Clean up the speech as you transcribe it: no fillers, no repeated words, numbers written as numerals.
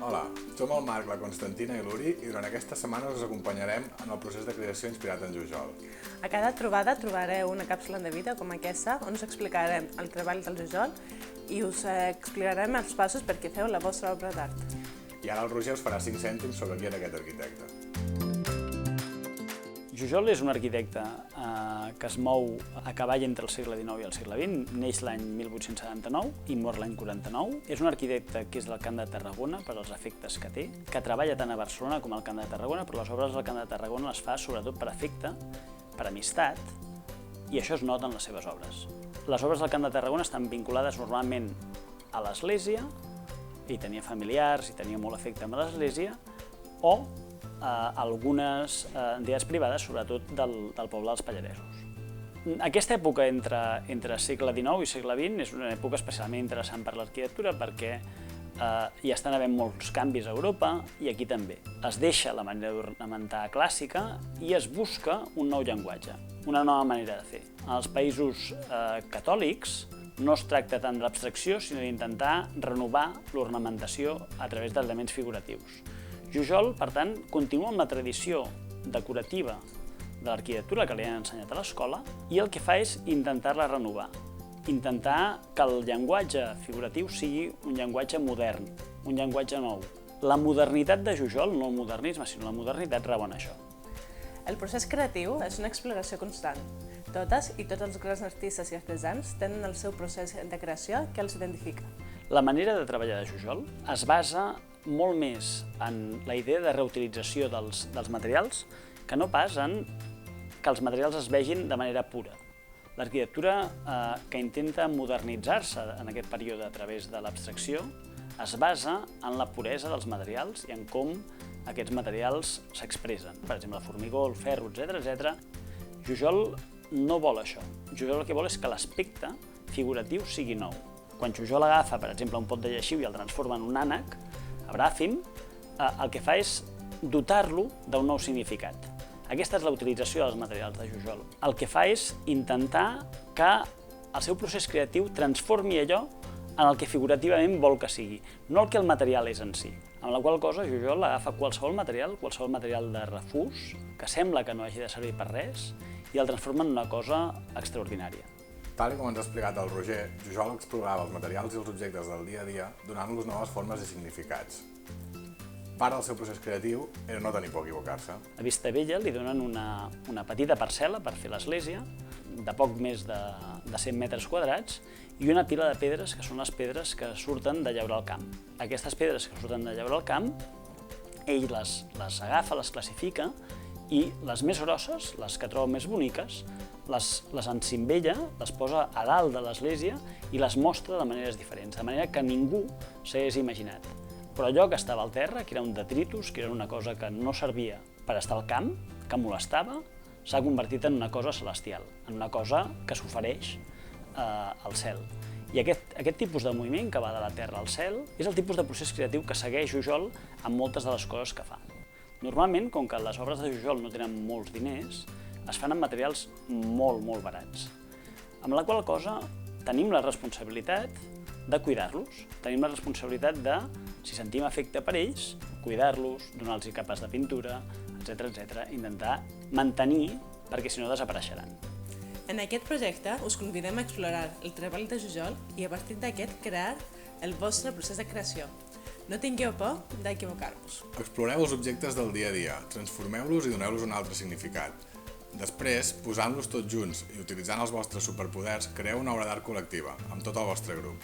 Hola, som el Marc, la Constantina i l'Uri i durant aquesta setmana us acompanyarem en el procés de creació inspirat en Jujol. A cada trobada trobareu una càpsula de vida com aquesta on us explicarem el treball del Jujol i us explicarem els passos perquè feu la vostra obra d'art. I ara el Roger us farà 5 cèntims sobre qui era aquest arquitecte. Jujol és un arquitecte que es mou a cavall entre el segle XIX i el segle XX, neix l'any 1879 i mor l'any 49. És un arquitecte que és del Camp de Tarragona per als efectes que té, que treballa tant a Barcelona com al Camp de Tarragona, però les obres del Camp de Tarragona les fa sobretot per afecte, per amistat, i això es nota en les seves obres. Les obres del Camp de Tarragona estan vinculades normalment a l'església, i tenia familiars, i tenia molt afecte amb l'església, o algunes entitats privades, sobretot del poble dels Pallaresos. Aquesta època entre segle XIX i segle XX és una època especialment interessant per l'arquitectura perquè hi estan havent molts canvis a Europa i aquí també. Es deixa la manera d'ornamentar clàssica i es busca un nou llenguatge, una nova manera de fer. En els països catòlics no es tracta tant de l'abstracció, sinó d'intentar renovar l'ornamentació a través d'elements figuratius. Jujol, per tant, continua amb la tradició decorativa de l'arquitectura que li han ensenyat a l'escola i el que fa és intentar-la renovar, intentar que el llenguatge figuratiu sigui un llenguatge modern, un llenguatge nou. La modernitat de Jujol, no el modernisme, sinó la modernitat rau en això. El procés creatiu és una exploració constant. Totes i tots els grans artistes i artesans tenen el seu procés de creació que els identifica. La manera de treballar de Jujol es basa molt més en la idea de reutilització dels materials que no pas en que els materials es vegin de manera pura. L'arquitectura que intenta modernitzar-se en aquest període a través de l'abstracció es basa en la puresa dels materials i en com aquests materials s'expressen. Per exemple, el formigó, el ferro, etc. Jujol no vol això. Jujol el que vol és que l'aspecte figuratiu sigui nou. Quan Jujol agafa, per exemple, un pot de lleixiu i el transforma en un ànec, a Bràfim, el que fa és dotar-lo d'un nou significat. Aquesta és la utilització dels materials de Jujol. El que fa és intentar que el seu procés creatiu transformi allò en el que figurativament vol que sigui, no el que el material és en si. Amb la qual cosa Jujol agafa qualsevol material de refús, que sembla que no hagi de servir per res, i el transforma en una cosa extraordinària. Tal com ens ha explicat el Roger, Jujol explorava els materials i els objectes del dia a dia donant-los noves formes i significats. Part del seu procés creatiu era no tenir por a equivocar-se. A Vistabella li donen una petita parcel·la per fer l'església, de poc més de 100 metres quadrats, i una pila de pedres, que són les pedres que surten de llaurar el camp. Aquestes pedres que surten de llaurar el camp, ell les agafa, les classifica, i les més grosses, les que troba més boniques, les encimbella, les posa a dalt de l'església i les mostra de maneres diferents, de manera que ningú s'hagués imaginat. Però allò que estava al terra, que era un detritus, que era una cosa que no servia per estar al camp, que molestava, s'ha convertit en una cosa celestial, en una cosa que s'ofereix al cel. I aquest tipus de moviment que va de la terra al cel és el tipus de procés creatiu que segueix Jujol amb moltes de les coses que fa. Normalment, com que les obres de Jujol no tenen molts diners, es fan amb materials molt, molt barats. Amb la qual cosa tenim la responsabilitat de cuidar-los, tenim la responsabilitat de, si sentim afecte per ells, cuidar-los, donar-los capes de pintura, etc. Intentar mantenir, perquè si no desapareixeran. En aquest projecte us convidem a explorar el treball de Jujol i a partir d'aquest crear el vostre procés de creació. No tingueu por d'equivocar-vos. Exploreu els objectes del dia a dia, transformeu-los i doneu-los un altre significat. Després, posant-los tots junts i utilitzant els vostres superpoders, creeu una obra d'art col·lectiva, amb tot el vostre grup.